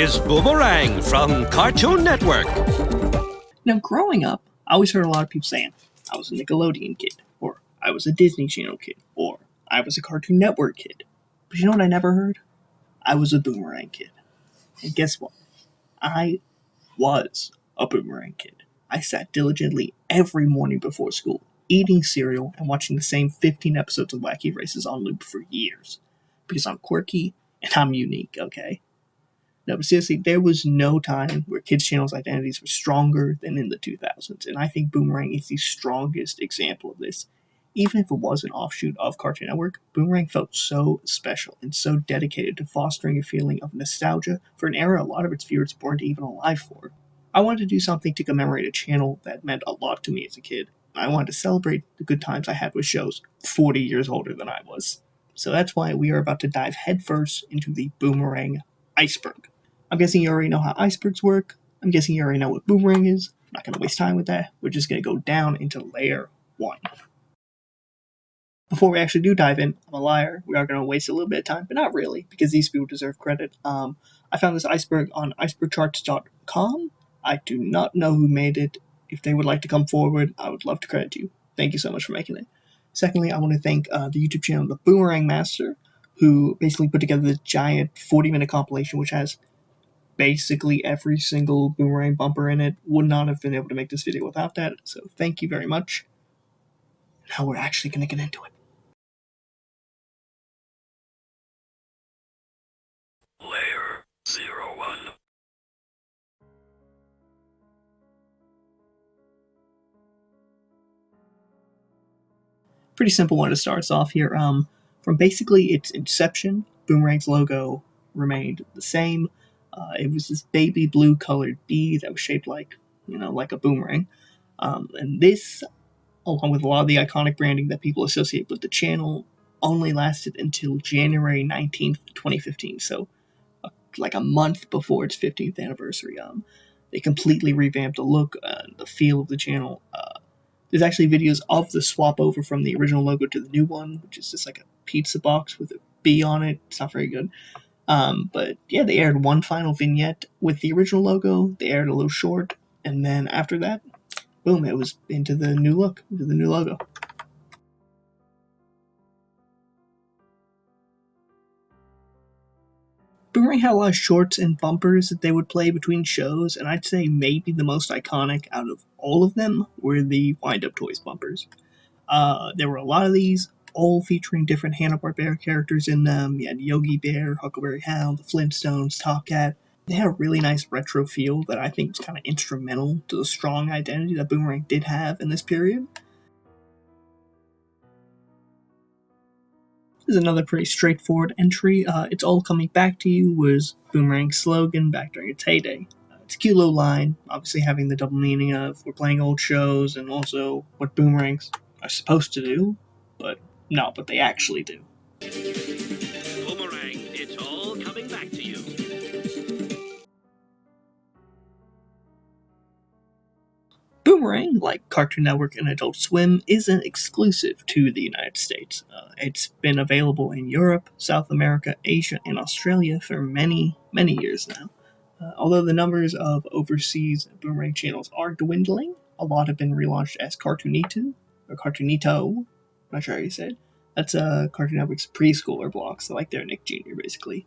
is Boomerang from Cartoon Network. Now, growing up, I always heard a lot of people saying, I was a Nickelodeon kid, or I was a Disney Channel kid, or I was a Cartoon Network kid. But you know what I never heard? I was a Boomerang kid. And guess what? I was a Boomerang kid. I sat diligently every morning before school, eating cereal and watching the same 15 episodes of Wacky Races on loop for years. Because I'm quirky and I'm unique, okay? No, but seriously, there was no time where kids' channels' identities were stronger than in the 2000s, and I think Boomerang is the strongest example of this. Even if it was an offshoot of Cartoon Network, Boomerang felt so special and so dedicated to fostering a feeling of nostalgia for an era a lot of its viewers weren't even alive for. I wanted to do something to commemorate a channel that meant a lot to me as a kid. I wanted to celebrate the good times I had with shows 40 years older than I was. So that's why we are about to dive headfirst into the Boomerang Iceberg. I'm guessing you already know how icebergs work. I'm guessing you already know what Boomerang is. I'm not going to waste time with that. We're just going to go down into layer 1. Before we actually do dive in, I'm a liar. We are going to waste a little bit of time, but not really, because these people deserve credit. I found this iceberg on icebergcharts.com. I do not know who made it. If they would like to come forward, I would love to credit you. Thank you so much for making it. Secondly, I want to thank the YouTube channel The Boomerang Master, who basically put together this giant 40-minute compilation, which has basically every single Boomerang bumper in it. Would not have been able to make this video without that, so thank you very much. Now we're actually going to get into it. Layer 01. Pretty simple one to start us off here. From basically its inception, Boomerang's logo remained the same. It was this baby blue colored bee that was shaped like a boomerang. And this, along with a lot of the iconic branding that people associate with the channel, only lasted until January 19th, 2015. So, like a month before its 15th anniversary. They completely revamped the look and the feel of the channel. There's actually videos of the swap over from the original logo to the new one, which is just like a pizza box with a bee on it. It's not very good. But yeah, they aired one final vignette with the original logo. They aired a little short, and then after that, boom, it was into the new look, into the new logo. Boomerang had a lot of shorts and bumpers that they would play between shows, and I'd say maybe the most iconic out of all of them were the Wind-Up Toys bumpers. There were a lot of these, all featuring different Hanna-Barbera characters in them. You had Yogi Bear, Huckleberry Hound, the Flintstones, Top Cat. They had a really nice retro feel that I think was kind of instrumental to the strong identity that Boomerang did have in this period. This is another pretty straightforward entry. It's All Coming Back to You was Boomerang's slogan back during its heyday. It's a cute little line, obviously having the double meaning of we're playing old shows and also what Boomerangs are supposed to do, but not what they actually do. Boomerang, it's all coming back to you. Boomerang, like Cartoon Network and Adult Swim, isn't exclusive to the United States. It's been available in Europe, South America, Asia, and Australia for many, many years now. Although the numbers of overseas Boomerang channels are dwindling, a lot have been relaunched as Cartoonito, or Cartoonito, I'm not sure how you say it. That's Cartoon Network's preschooler block, so like they're Nick Jr. basically.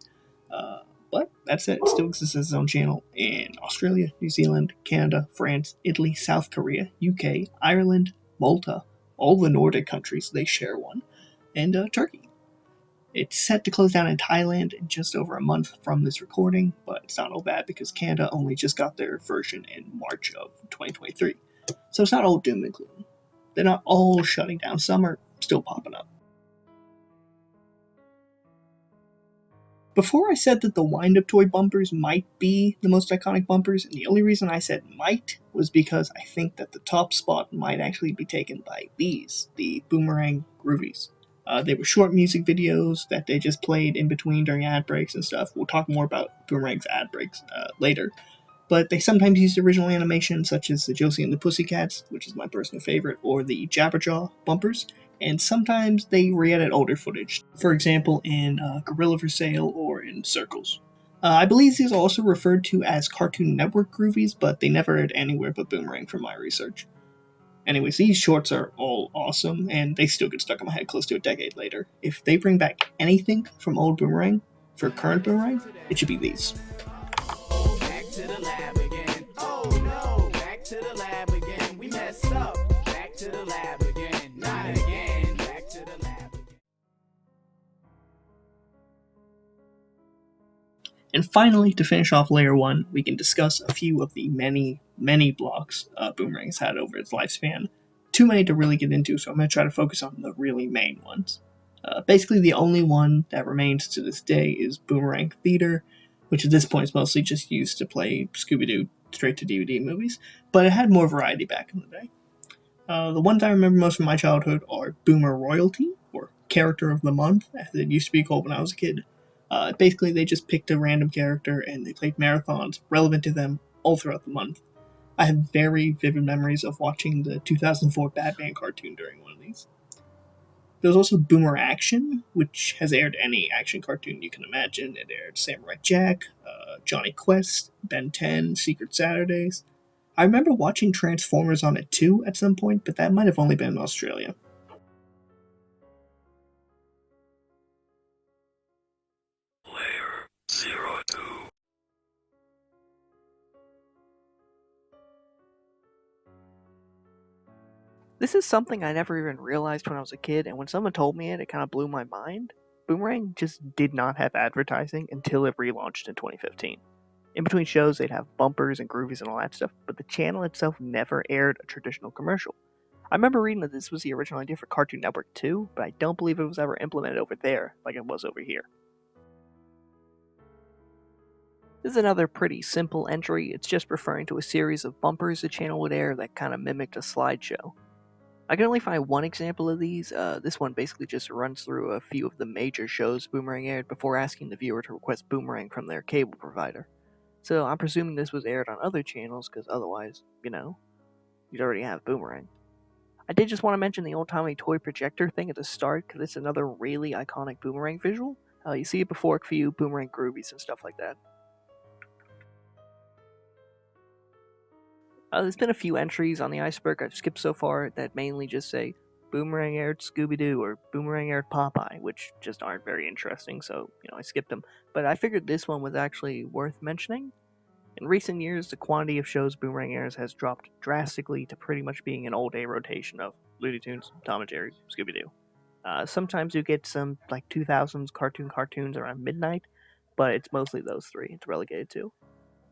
But that's it. It still exists as its own channel in Australia, New Zealand, Canada, France, Italy, South Korea, UK, Ireland, Malta, all the Nordic countries, they share one, and Turkey. It's set to close down in Thailand in just over a month from this recording, but it's not all bad because Canada only just got their version in March of 2023. So it's not all doom and gloom. They're not all shutting down. Some are still popping up. Before I said that the wind-up toy bumpers might be the most iconic bumpers, and the only reason I said might was because I think that the top spot might actually be taken by these, the Boomerang Groovies. They were short music videos that they just played in between during ad breaks and stuff. We'll talk more about Boomerang's ad breaks later. But they sometimes used original animation, such as the Josie and the Pussycats, which is my personal favorite, or the Jabberjaw bumpers, and sometimes they re-edit older footage, for example in Gorilla for Sale or in Circles. I believe these are also referred to as Cartoon Network groovies, but they never aired anywhere but Boomerang from my research. Anyways, these shorts are all awesome, and they still get stuck in my head close to a decade later. If they bring back anything from old Boomerang for current Boomerang, it should be these. Back to the lab again. Oh no, back to the lab again. We messed up. Back to the lab again. Not again. Back to the lab again. And finally, to finish off Layer 1, we can discuss a few of the many, many blocks Boomerang has had over its lifespan. Too many to really get into, so I'm going to try to focus on the really main ones. Basically, the only one that remains to this day is Boomerang Theater, which at this point is mostly just used to play Scooby-Doo straight-to-DVD movies, but it had more variety back in the day. The ones I remember most from my childhood are Boomer Royalty, or Character of the Month, as it used to be called when I was a kid. Basically, they just picked a random character and they played marathons relevant to them all throughout the month. I have very vivid memories of watching the 2004 Batman cartoon during one of these. There's also Boomer Action, which has aired any action cartoon you can imagine. It aired Samurai Jack, Johnny Quest, Ben 10, Secret Saturdays. I remember watching Transformers on it too at some point, but that might have only been in Australia. Layer 02. This is something I never even realized when I was a kid, and when someone told me it kind of blew my mind. Boomerang just did not have advertising until it relaunched in 2015. In between shows, they'd have bumpers and groovies and all that stuff, but the channel itself never aired a traditional commercial. I remember reading that this was the original idea for Cartoon Network too, but I don't believe it was ever implemented over there like it was over here. This is another pretty simple entry. It's just referring to a series of bumpers the channel would air that kind of mimicked a slideshow. I can only find one example of these. This one basically just runs through a few of the major shows Boomerang aired before asking the viewer to request Boomerang from their cable provider. So I'm presuming this was aired on other channels, because otherwise, you'd already have Boomerang. I did just want to mention the old-timey toy projector thing at the start, because it's another really iconic Boomerang visual. You see it before a few Boomerang groovies and stuff like that. There's been a few entries on the Iceberg I've skipped so far that mainly just say Boomerang aired Scooby-Doo or Boomerang aired Popeye, which just aren't very interesting, so, I skipped them. But I figured this one was actually worth mentioning. In recent years, the quantity of shows Boomerang airs has dropped drastically to pretty much being an all-day rotation of Looney Tunes, Tom and Jerry, Scooby-Doo. Sometimes you get some, 2000s cartoons around midnight, but it's mostly those three it's relegated to.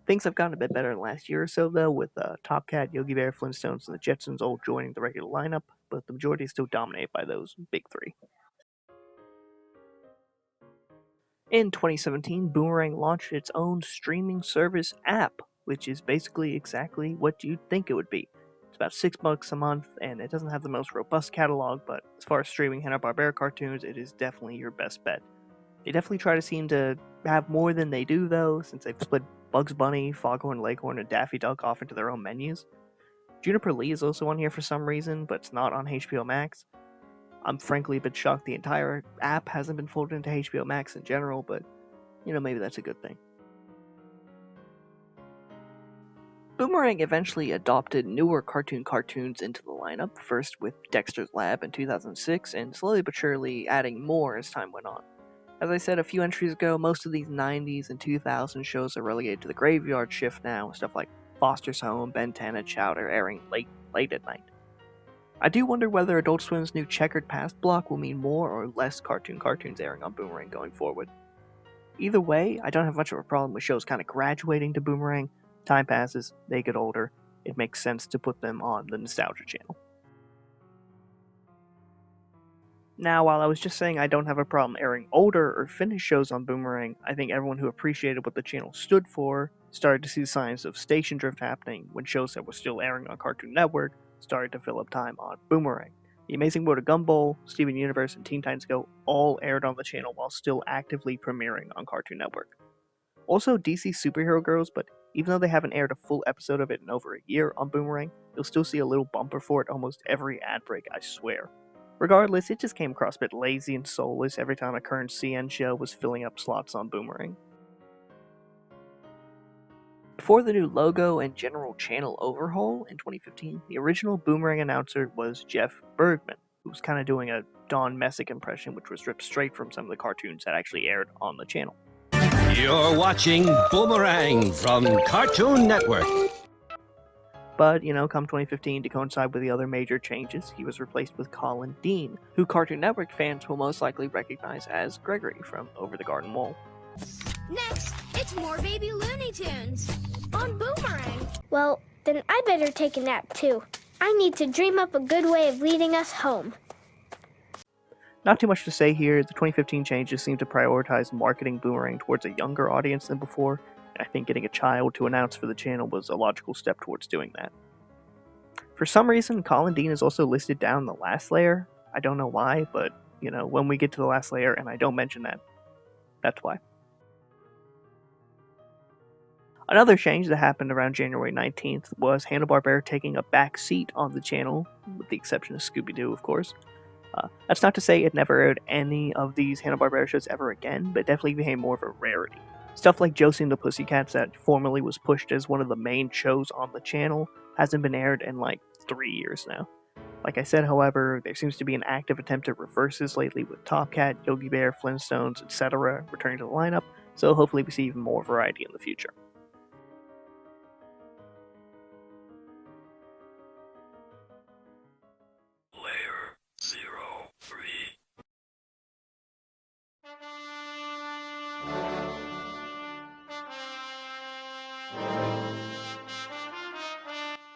Things have gotten a bit better in the last year or so, though, with Top Cat, Yogi Bear, Flintstones, and the Jetsons all joining the regular lineup, but the majority is still dominated by those big three. In 2017, Boomerang launched its own streaming service app, which is basically exactly what you'd think it would be. It's about $6 a month, and it doesn't have the most robust catalog, but as far as streaming Hanna-Barbera cartoons, it is definitely your best bet. They definitely try to seem to have more than they do, though, since they've split Bugs Bunny, Foghorn Leghorn, and Daffy Duck off into their own menus. Juniper Lee is also on here for some reason, but it's not on HBO Max. I'm frankly a bit shocked the entire app hasn't been folded into HBO Max in general, but, maybe that's a good thing. Boomerang eventually adopted newer cartoons into the lineup, first with Dexter's Lab in 2006, and slowly but surely adding more as time went on. As I said a few entries ago, most of these 90s and 2000s shows are relegated to the graveyard shift now, stuff like Foster's Home, Ben 10, and Chowder airing late at night. I do wonder whether Adult Swim's new Checkered Past block will mean more or less cartoons airing on Boomerang going forward. Either way, I don't have much of a problem with shows kind of graduating to Boomerang. Time passes, they get older, it makes sense to put them on the Nostalgia channel. Now, while I was just saying I don't have a problem airing older or finished shows on Boomerang, I think everyone who appreciated what the channel stood for started to see signs of station drift happening when shows that were still airing on Cartoon Network started to fill up time on Boomerang. The Amazing World of Gumball, Steven Universe, and Teen Titans Go all aired on the channel while still actively premiering on Cartoon Network. Also, DC Superhero Girls, but even though they haven't aired a full episode of it in over a year on Boomerang, you'll still see a little bumper for it almost every ad break, I swear. Regardless, it just came across a bit lazy and soulless every time a current CN show was filling up slots on Boomerang. Before the new logo and general channel overhaul in 2015, the original Boomerang announcer was Jeff Bergman, who was kind of doing a Don Messick impression, which was ripped straight from some of the cartoons that actually aired on the channel. You're watching Boomerang from Cartoon Network. But, come 2015, to coincide with the other major changes, he was replaced with Colin Dean, who Cartoon Network fans will most likely recognize as Gregory from Over the Garden Wall. Next, it's more Baby Looney Tunes on Boomerang. Well, then I better take a nap too. I need to dream up a good way of leading us home. Not too much to say here. The 2015 changes seem to prioritize marketing Boomerang towards a younger audience than before, and I think getting a child to announce for the channel was a logical step towards doing that. For some reason, Colin Dean is also listed down in the last layer. I don't know why, but, when we get to the last layer and I don't mention that, that's why. Another change that happened around January 19th was Hanna-Barbera taking a back seat on the channel, with the exception of Scooby-Doo, of course. That's not to say it never aired any of these Hanna-Barbera shows ever again, but it definitely became more of a rarity. Stuff like Josie and the Pussycats, that formerly was pushed as one of the main shows on the channel, hasn't been aired in like 3 years now. Like I said, however, there seems to be an active attempt at reverse this lately with Top Cat, Yogi Bear, Flintstones, etc. returning to the lineup, so hopefully we see even more variety in the future. Layer 03.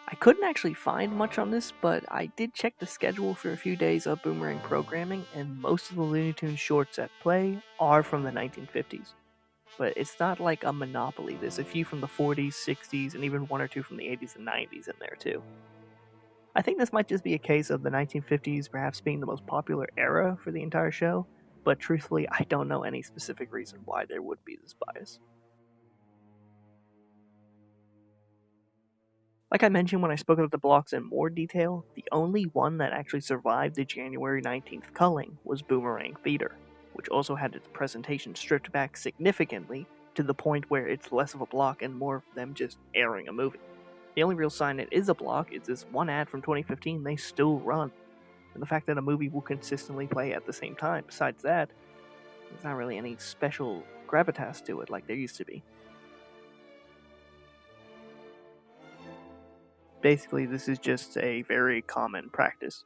I couldn't actually find much on this, but I did check the schedule for a few days of Boomerang programming, and most of the Looney Tunes shorts at play are from the 1950s. But it's not like a monopoly. There's a few from the 40s, 60s, and even one or two from the 80s and 90s in there too. I think this might just be a case of the 1950s perhaps being the most popular era for the entire show, but truthfully, I don't know any specific reason why there would be this bias. Like I mentioned when I spoke about the blocks in more detail, the only one that actually survived the January 19th culling was Boomerang Theater, which also had its presentation stripped back significantly to the point where it's less of a block and more of them just airing a movie. The only real sign it is a block is this one ad from 2015 they still run, and the fact that a movie will consistently play at the same time. Besides that, there's not really any special gravitas to it like there used to be. Basically, this is just a very common practice.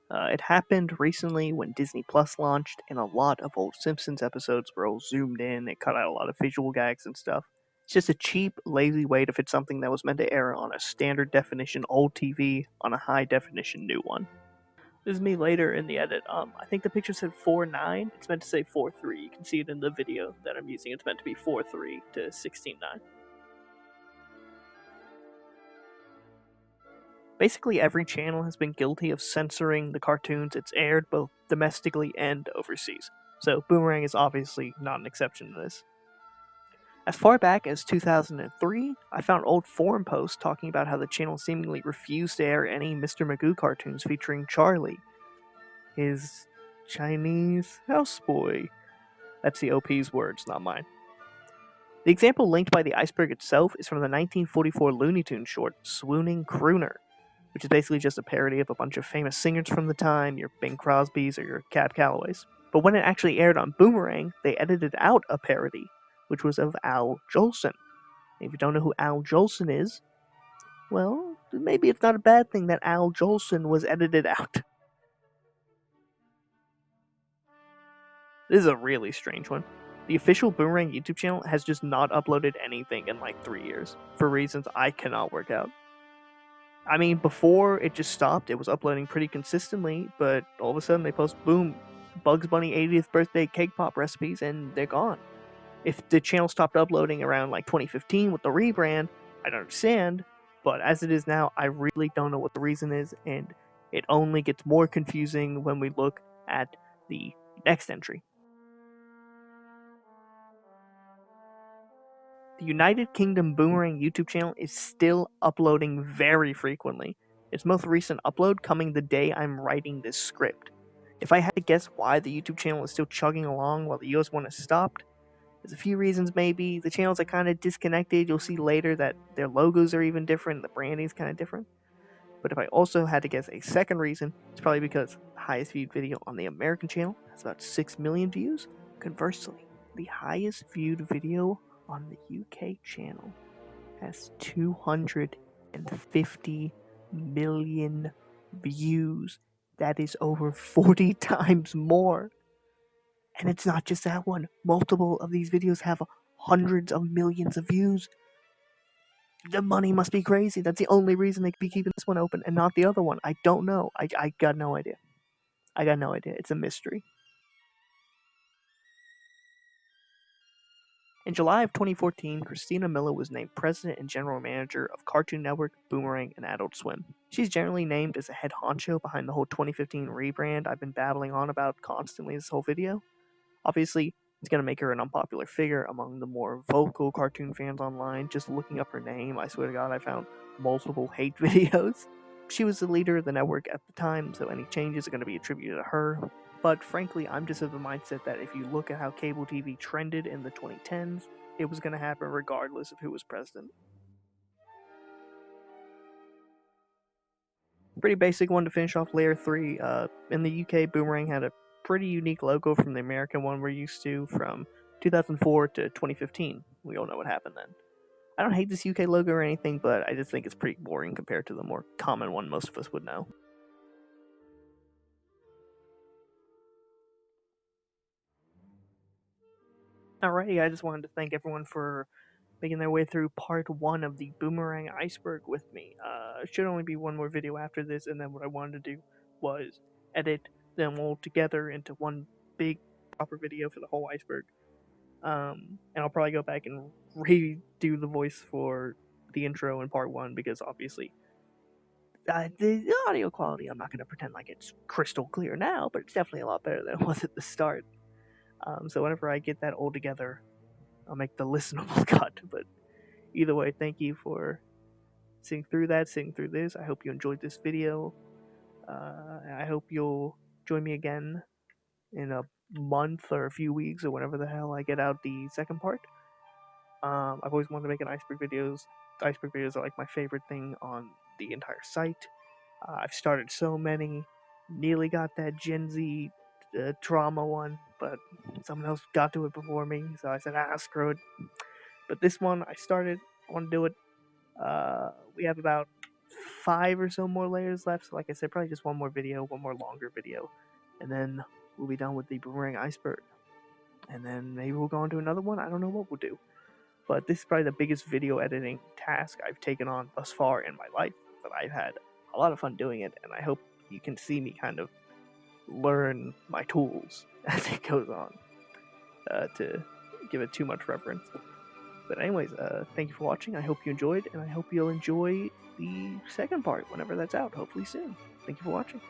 It happened recently when Disney Plus launched, and a lot of old Simpsons episodes were all zoomed in, it cut out a lot of visual gags and stuff. It's just a cheap, lazy way to fit something that was meant to air on a standard definition old TV on a high definition new one. This is me later in the edit. I think the picture said 4:9. It's meant to say 4:3. You can see it in the video that I'm using. It's meant to be 4:3 to 16:9. Basically, every channel has been guilty of censoring the cartoons it's aired both domestically and overseas, so Boomerang is obviously not an exception to this. As far back as 2003, I found old forum posts talking about how the channel seemingly refused to air any Mr. Magoo cartoons featuring Charlie, his Chinese houseboy. That's the OP's words, not mine. The example linked by the Iceberg itself is from the 1944 Looney Tunes short, Swooning Crooner, which is basically just a parody of a bunch of famous singers from the time, your Bing Crosbys or your Cab Callaways. But when it actually aired on Boomerang, they edited out a parody, which was of Al Jolson. And if you don't know who Al Jolson is, well, maybe it's not a bad thing that Al Jolson was edited out. This is a really strange one. The official Boomerang YouTube channel has just not uploaded anything in like 3 years, for reasons I cannot work out. I mean, before it just stopped, it was uploading pretty consistently, but all of a sudden they post, boom, Bugs Bunny 80th birthday cake pop recipes, and they're gone. If the channel stopped uploading around like 2015 with the rebrand, I don't understand, but as it is now, I really don't know what the reason is, and it only gets more confusing when we look at the next entry. The United Kingdom Boomerang YouTube channel is still uploading very frequently, its most recent upload coming the day I'm writing this script. If I had to guess why the YouTube channel is still chugging along while the US one has stopped, There's a few reasons maybe. The channels are kind of disconnected. You'll see later that their logos are even different. The branding's kind of different. But if I also had to guess a second reason, it's probably because the highest viewed video on the American channel has about 6 million views. Conversely, the highest viewed video on the UK channel has 250 million views. That is over 40 times more. And it's not just that one. Multiple of these videos have hundreds of millions of views. The money must be crazy. That's the only reason they could be keeping this one open and not the other one. I don't know. I got no idea. I got no idea. It's a mystery. In July of 2014, Christina Miller was named president and general manager of Cartoon Network, Boomerang, and Adult Swim. She's generally named as a head honcho behind the whole 2015 rebrand I've been babbling on about constantly this whole video. Obviously, it's going to make her an unpopular figure among the more vocal cartoon fans online. Just looking up her name, I swear to God, I found multiple hate videos. She was the leader of the network at the time, so any changes are going to be attributed to her. But frankly, I'm just of the mindset that if you look at how cable TV trended in the 2010s, it was going to happen regardless of who was president. Pretty basic one to finish off layer 3. In the UK, Boomerang had a pretty unique logo from the American one we're used to from 2004 to 2015. We all know what happened then. I don't hate this UK logo or anything, but I just think it's pretty boring compared to the more common one most of us would know. Alrighty, I just wanted to thank everyone for making their way through part 1 of the Boomerang Iceberg with me. It should only be one more video after this, and then what I wanted to do was edit them all together into one big proper video for the whole iceberg. And I'll probably go back and redo the voice for the intro in part 1 because obviously the audio quality, I'm not going to pretend like it's crystal clear now, but it's definitely a lot better than it was at the start. So whenever I get that all together, I'll make the listenable cut. But either way, thank you for sitting through that, sitting through this. I hope you enjoyed this video. I hope you'll join me again in a month or a few weeks or whenever the hell I get out the second part. I've always wanted to make an iceberg videos. Iceberg videos are like my favorite thing on the entire site. I've started so many. Nearly got that Gen Z drama one, but someone else got to it before me, so I said, screw it. But this one, I started. I want to do it. We have about 5 or so more layers left, so like I said, probably just one more video, one more longer video, and then we'll be done with the Boomerang Iceberg. And then maybe we'll go on to another one. I don't know what we'll do. But this is probably the biggest video editing task I've taken on thus far in my life. But I've had a lot of fun doing it, and I hope you can see me kind of learn my tools as it goes on, to give it too much reference. But anyways, thank you for watching. I hope you enjoyed, and I hope you'll enjoy the second part whenever that's out, hopefully soon. Thank you for watching.